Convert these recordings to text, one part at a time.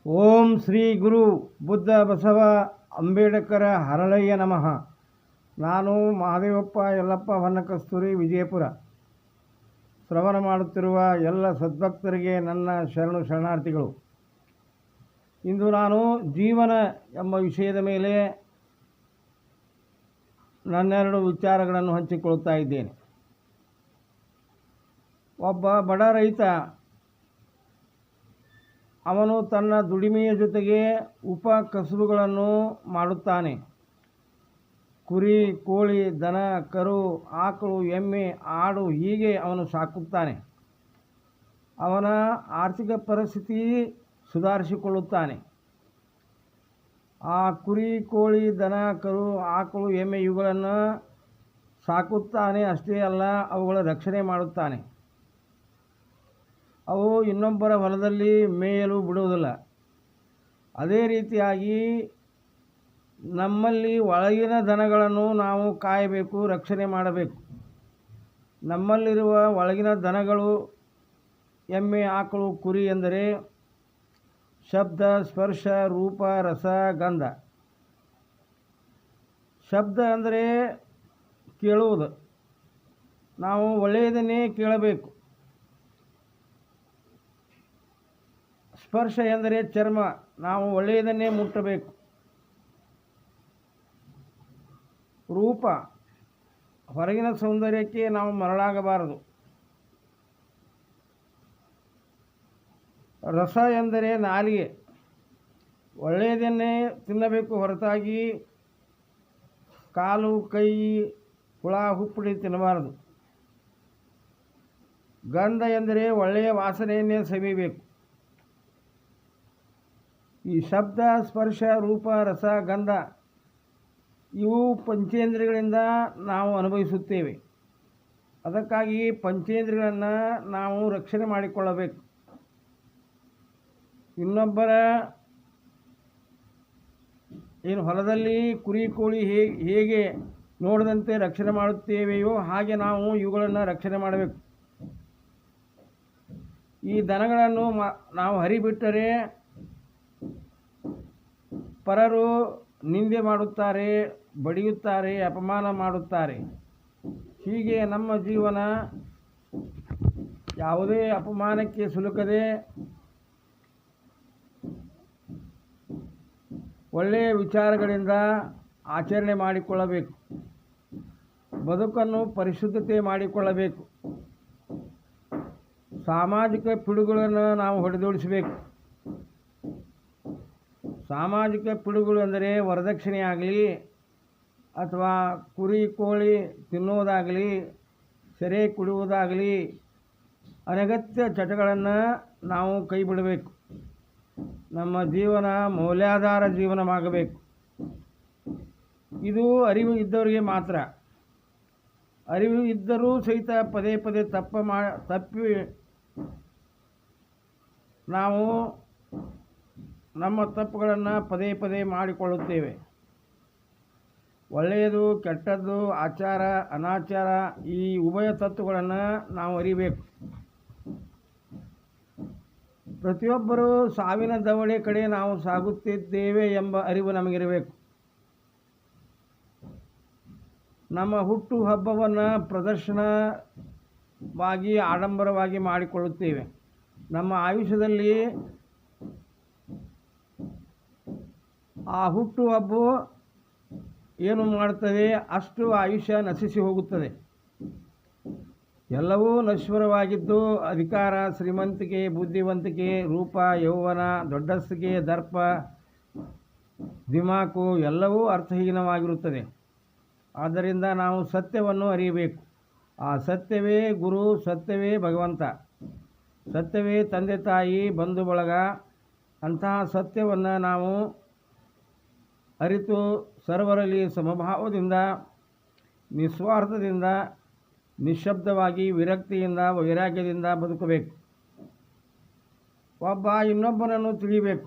ಓಂ ಶ್ರೀ ಗುರು ಬುದ್ಧ ಬಸವ ಅಂಬೇಡ್ಕರ ಹರಳಯ್ಯ ನಮಃ. ನಾನು ಮಹಾದೇವಪ್ಪ ಯಲ್ಲಪ್ಪ ಹೊನ್ನಕಸ್ತೂರಿ, ವಿಜಯಪುರ. ಶ್ರವಣ ಮಾಡುತ್ತಿರುವ ಎಲ್ಲ ಸದ್ಭಕ್ತರಿಗೆ ನನ್ನ ಶರಣು ಶರಣಾರ್ಥಿಗಳು. ಇಂದು ನಾನು ಜೀವನ ಎಂಬ ವಿಷಯದ ಮೇಲೆ ನನ್ನೆರಡು ವಿಚಾರಗಳನ್ನು ಹಂಚಿಕೊಳ್ಳುತ್ತಾ ಇದ್ದೇನೆ. ಒಬ್ಬ ಬಡ ರೈತ, ಅವನು ತನ್ನ ದುಡಿಮೆಯ ಜೊತೆಗೆ ಉಪ ಕಸುಬುಗಳನ್ನು ಮಾಡುತ್ತಾನೆ. ಕುರಿ, ಕೋಳಿ, ದನ, ಕರು, ಆಕಳು, ಎಮ್ಮೆ, ಆಡು ಹೀಗೆ ಅವನು ಸಾಕುತ್ತಾನೆ. ಅವನ ಆರ್ಥಿಕ ಪರಿಸ್ಥಿತಿ ಸುಧಾರಿಸಿಕೊಳ್ಳುತ್ತಾನೆ. ಆ ಕುರಿ, ಕೋಳಿ, ದನ, ಕರು, ಆಕಳು, ಎಮ್ಮೆ ಇವುಗಳನ್ನು ಸಾಕುತ್ತಾನೆ. ಅಷ್ಟೇ ಅಲ್ಲ, ಅವುಗಳ ರಕ್ಷಣೆ ಮಾಡುತ್ತಾನೆ. ಅವು ಇನ್ನೊಬ್ಬರ ಹೊಲದಲ್ಲಿ ಮೇಯಲು ಬಿಡುವುದಿಲ್ಲ. ಅದೇ ರೀತಿಯಾಗಿ ನಮ್ಮಲ್ಲಿ ಒಳಗಿನ ದನಗಳನ್ನು ನಾವು ಕಾಯಬೇಕು, ರಕ್ಷಣೆ ಮಾಡಬೇಕು. ನಮ್ಮಲ್ಲಿರುವ ಒಳಗಿನ ದನಗಳು ಎಮ್ಮೆ, ಆಕಳು, ಕುರಿ ಎಂದರೆ ಶಬ್ದ, ಸ್ಪರ್ಶ, ರೂಪ, ರಸ, ಗಂಧ. ಶಬ್ದ ಅಂದರೆ ಕೇಳುವುದು, ನಾವು ಒಳ್ಳೆಯದನ್ನೇ ಕೇಳಬೇಕು. ಸ್ಪರ್ಶ ಎಂದರೆ ಚರ್ಮ, ನಾವು ಒಳ್ಳೆಯದನ್ನೇ ಮುಟ್ಟಬೇಕು. ರೂಪ, ಹೊರಗಿನ ಸೌಂದರ್ಯಕ್ಕೆ ನಾವು ಮರಳಾಗಬಾರದು. ರಸ ಎಂದರೆ ನಾಲಿಗೆ, ಒಳ್ಳೆಯದನ್ನೇ ತಿನ್ನಬೇಕು ಹೊರತಾಗಿ ಕಾಲು, ಕೈ, ಹುಳ ಹುಪ್ಪಡಿ ತಿನ್ನಬಾರದು. ಗಂಧ ಎಂದರೆ ಒಳ್ಳೆಯ ವಾಸನೆಯನ್ನೇ ಸವಿಯಬೇಕು. ಈ ಶಬ್ದ, ಸ್ಪರ್ಶ, ರೂಪ, ರಸ, ಗಂಧ ಇವು ಪಂಚೇಂದ್ರಿಯಗಳಿಂದ ನಾವು ಅನುಭವಿಸುತ್ತೇವೆ. ಅದಕ್ಕಾಗಿ ಪಂಚೇಂದ್ರಿಯಗಳನ್ನು ನಾವು ರಕ್ಷಣೆ ಮಾಡಿಕೊಳ್ಳಬೇಕು. ಇನ್ನೊಬ್ಬರ ಏನು ಹೊಲದಲ್ಲಿ ಕುರಿ, ಕೋಳಿ ಹೇಗೆ ನೋಡದಂತೆ ರಕ್ಷಣೆ ಮಾಡುತ್ತೇವೆಯೋ ಹಾಗೆ ನಾವು ಇವುಗಳನ್ನು ರಕ್ಷಣೆ ಮಾಡಬೇಕು. ಈ ದನಗಳನ್ನು ನಾವು ಹರಿಬಿಟ್ಟರೆ ಪರರು ನಿಂದೆ ಮಾಡುತ್ತಾರೆ, ಬಡಿಯುತ್ತಾರೆ, ಅಪಮಾನ ಮಾಡುತ್ತಾರೆ. ಹೀಗೆ ನಮ್ಮ ಜೀವನ ಯಾವುದೇ ಅಪಮಾನಕ್ಕೆ ಸಿಲುಕದೆ ಒಳ್ಳೆಯ ವಿಚಾರಗಳಿಂದ ಆಚರಣೆ ಮಾಡಿಕೊಳ್ಳಬೇಕು. ಬದುಕನ್ನು ಪರಿಶುದ್ಧತೆ ಮಾಡಿಕೊಳ್ಳಬೇಕು. ಸಾಮಾಜಿಕ ಪಿಡುಗುಗಳನ್ನು ನಾವು ಹೊಡೆದೋಡಿಸಬೇಕು. ಸಾಮಾಜಿಕ ಪಿಡುಗುಗಳು ಎಂದರೆ ವರದಕ್ಷಿಣೆ ಆಗಲಿ, ಅಥವಾ ಕುರಿ, ಕೋಳಿ ತಿನ್ನುವುದಾಗಲಿ, ಸೆರೆ ಕುಡಿಯುವುದಾಗಲಿ, ಅನಗತ್ಯ ಚಟಗಳನ್ನು ನಾವು ಕೈ ಬಿಡಬೇಕು. ನಮ್ಮ ಜೀವನ ಮೌಲ್ಯಾಧಾರ ಜೀವನವಾಗಬೇಕು. ಇದು ಅರಿವು ಇದ್ದವರಿಗೆ ಮಾತ್ರ. ಅರಿವು ಇದ್ದರೂ ಸಹಿತ ಪದೇ ಪದೇ ತಪ್ಪಿ ನಾವು ನಮ್ಮ ತಪ್ಪುಗಳನ್ನು ಪದೇ ಪದೇ ಮಾಡಿಕೊಳ್ಳುತ್ತೇವೆ. ಒಳ್ಳೆಯದು, ಕೆಟ್ಟದ್ದು, ಆಚಾರ, ಅನಾಚಾರ ಈ ಉಭಯ ತತ್ವಗಳನ್ನು ನಾವು ಅರಿಬೇಕು. ಪ್ರತಿಯೊಬ್ಬರೂ ಸಾವಿನ ದವಡೆ ಕಡೆ ನಾವು ಸಾಗುತ್ತಿದ್ದೇವೆ ಎಂಬ ಅರಿವು ನಮಗಿರಬೇಕು. ನಮ್ಮ ಹುಟ್ಟು ಹಬ್ಬವನ್ನು ಪ್ರದರ್ಶನವಾಗಿ, ಆಡಂಬರವಾಗಿ ಮಾಡಿಕೊಳ್ಳುತ್ತೇವೆ. ನಮ್ಮ ಆಯುಷ್ಯದಲ್ಲಿ ಆ ಹುಟ್ಟು ಹಬ್ಬ ಏನು ಮಾಡುತ್ತದೆ, ಅಷ್ಟು ಆಯುಷ್ಯ ನಶಿಸಿ ಹೋಗುತ್ತದೆ. ಎಲ್ಲವೂ ನಶ್ವರವಾಗಿದ್ದು ಅಧಿಕಾರ, ಶ್ರೀಮಂತಿಕೆ, ಬುದ್ಧಿವಂತಿಕೆ, ರೂಪ, ಯೌವನ, ದೊಡ್ಡಸ್ತಿಕೆ, ದರ್ಪ, ದಿಮಾಕು ಎಲ್ಲವೂ ಅರ್ಥಹೀನವಾಗಿರುತ್ತದೆ. ಆದ್ದರಿಂದ ನಾವು ಸತ್ಯವನ್ನು ಅರಿಯಬೇಕು. ಆ ಸತ್ಯವೇ ಗುರು, ಸತ್ಯವೇ ಭಗವಂತ, ಸತ್ಯವೇ ತಂದೆ ತಾಯಿ, ಬಂಧು ಬಳಗ. ಅಂತಹ ಸತ್ಯವನ್ನು ನಾವು ಅರಿತು ಸರ್ವರಲ್ಲಿ ಸಮಭಾವದಿಂದ, ನಿಸ್ವಾರ್ಥದಿಂದ, ನಿಶ್ಶಬ್ದವಾಗಿ, ವಿರಕ್ತಿಯಿಂದ, ವೈರಾಗ್ಯದಿಂದ ಬದುಕಬೇಕು. ಒಬ್ಬ ಇನ್ನೊಬ್ಬನನ್ನು ತಿಳಿಯಬೇಕು.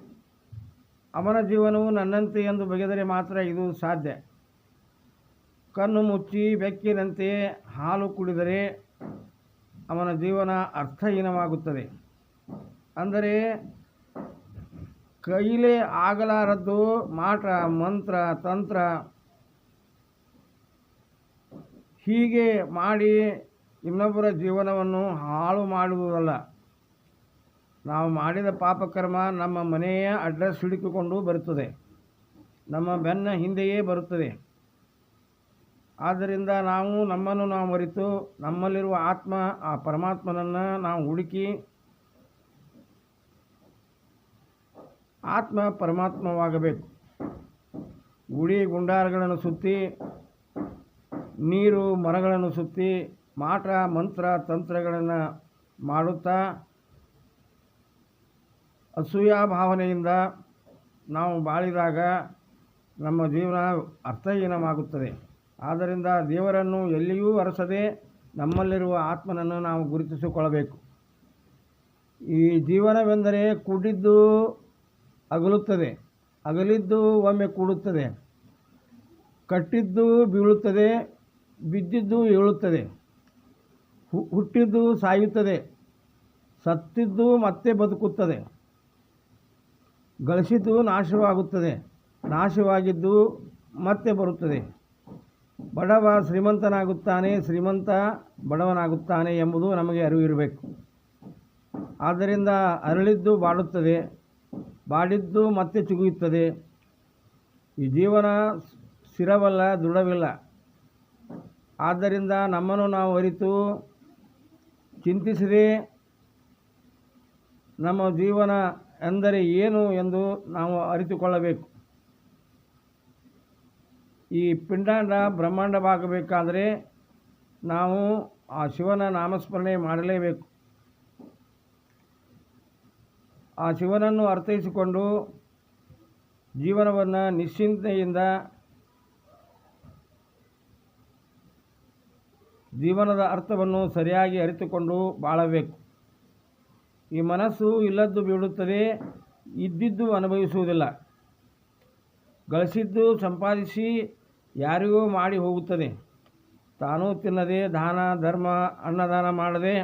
ಅವನ ಜೀವನವು ನನ್ನಂತೆ ಎಂದು ಬಗೆದರೆ ಮಾತ್ರ ಇದು ಸಾಧ್ಯ. ಕಣ್ಣು ಮುಚ್ಚಿ ಬೆಕ್ಕಿನಂತೆ ಹಾಲು ಕುಡಿದರೆ ಅವನ ಜೀವನ ಅರ್ಥಹೀನವಾಗುತ್ತದೆ. ಅಂದರೆ ಕೈಲೇ ಆಗಲಾರದ್ದು ಮಾಟ ಮಂತ್ರ ತಂತ್ರ ಹೀಗೆ ಮಾಡಿ ಇನ್ನೊಬ್ಬರ ಜೀವನವನ್ನು ಹಾಳು ಮಾಡುವುದಲ್ಲ. ನಾವು ಮಾಡಿದ ಪಾಪಕರ್ಮ ನಮ್ಮ ಮನೆಯ ಅಡ್ರೆಸ್ ಹಿಡಿದುಕೊಂಡು ಬರುತ್ತದೆ, ನಮ್ಮ ಬೆನ್ನ ಹಿಂದೆಯೇ ಬರುತ್ತದೆ. ಆದ್ದರಿಂದ ನಾವು ನಮ್ಮನ್ನು ನಾವು ಅರಿತು ನಮ್ಮಲ್ಲಿರುವ ಆತ್ಮ ಆ ಪರಮಾತ್ಮನನ್ನು ನಾವು ಹುಡುಕಿ ಆತ್ಮ ಪರಮಾತ್ಮವಾಗಬೇಕು. ಗುಡಿ ಗುಂಡಾರಗಳನ್ನು ಸುತ್ತಿ, ನೀರು ಮರಗಳನ್ನು ಸುತ್ತಿ, ಮಾಟ ಮಂತ್ರ ತಂತ್ರಗಳನ್ನು ಮಾಡುತ್ತಾ ಅಸೂಯಾ ಭಾವನೆಯಿಂದ ನಾವು ಬಾಳಿದಾಗ ನಮ್ಮ ಜೀವನ ಅರ್ಥಹೀನವಾಗುತ್ತದೆ. ಆದ್ದರಿಂದ ದೇವರನ್ನು ಎಲ್ಲಿಯೂ ಅರಸದೆ ನಮ್ಮಲ್ಲಿರುವ ಆತ್ಮನನ್ನು ನಾವು ಗುರುತಿಸಿಕೊಳ್ಳಬೇಕು. ಈ ಜೀವನವೆಂದರೆ ಕೂಡಿದ್ದು ಅಗಲುತ್ತದೆ, ಅಗಲಿದ್ದು ಒಮ್ಮೆ ಕೂಡುತ್ತದೆ, ಕಟ್ಟಿದ್ದು ಬೀಳುತ್ತದೆ, ಬಿದ್ದಿದ್ದು ಏಳುತ್ತದೆ, ಹುಟ್ಟಿದ್ದು ಸಾಯುತ್ತದೆ, ಸತ್ತಿದ್ದು ಮತ್ತೆ ಬದುಕುತ್ತದೆ, ಗಳಿಸಿದ್ದು ನಾಶವಾಗುತ್ತದೆ, ನಾಶವಾಗಿದ್ದು ಮತ್ತೆ ಬರುತ್ತದೆ. ಬಡವ ಶ್ರೀಮಂತನಾಗುತ್ತಾನೆ, ಶ್ರೀಮಂತ ಬಡವನಾಗುತ್ತಾನೆ ಎಂಬುದು ನಮಗೆ ಅರಿವಿರಬೇಕು. ಆದ್ದರಿಂದ ಅರಳಿದ್ದು ಬಾಡುತ್ತದೆ, ಬಾಡಿದ್ದು ಮತ್ತೆ ಚಿಗುಯುತ್ತದೆ. ಈ ಜೀವನ ಸ್ಥಿರವಲ್ಲ, ದೃಢವಿಲ್ಲ. ಆದ್ದರಿಂದ ನಮ್ಮನ್ನು ನಾವು ಅರಿತು ಚಿಂತಿಸದೆ ನಮ್ಮ ಜೀವನ ಎಂದರೆ ಏನು ಎಂದು ನಾವು ಅರಿತುಕೊಳ್ಳಬೇಕು. ಈ ಪಿಂಡಾಂಡ ಬ್ರಹ್ಮಾಂಡವಾಗಬೇಕಾದರೆ ನಾವು ಆ ಶಿವನ ನಾಮಸ್ಮರಣೆ ಮಾಡಲೇಬೇಕು. ಆ ಶಿವನನ್ನು ಅರ್ಥೈಸಿಕೊಂಡು ಜೀವನವನ್ನು ನಿಶ್ಚಿಂತೆಯಿಂದ ಜೀವನದ ಅರ್ಥವನ್ನು ಸರಿಯಾಗಿ ಅರಿತುಕೊಂಡು ಬಾಳಬೇಕು. ಈ ಮನಸ್ಸು ಇಲ್ಲದ್ದು ಬಿಡುತ್ತದೆ, ಇದ್ದಿದ್ದು ಅನುಭವಿಸುವುದಿಲ್ಲ. ಗಳಿಸಿದ್ದು ಸಂಪಾದಿಸಿ ಯಾರಿಗೂ ಮಾಡಿ ಹೋಗುತ್ತದೆ. ತಾನೂ ತಿನ್ನದೆ, ದಾನ ಧರ್ಮ ಅನ್ನದಾನ ಮಾಡದೆ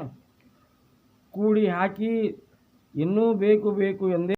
ಕೂಡಿ ಹಾಕಿ ಇನ್ನೂ ಬೇಕು ಬೇಕು ಎಂದೇ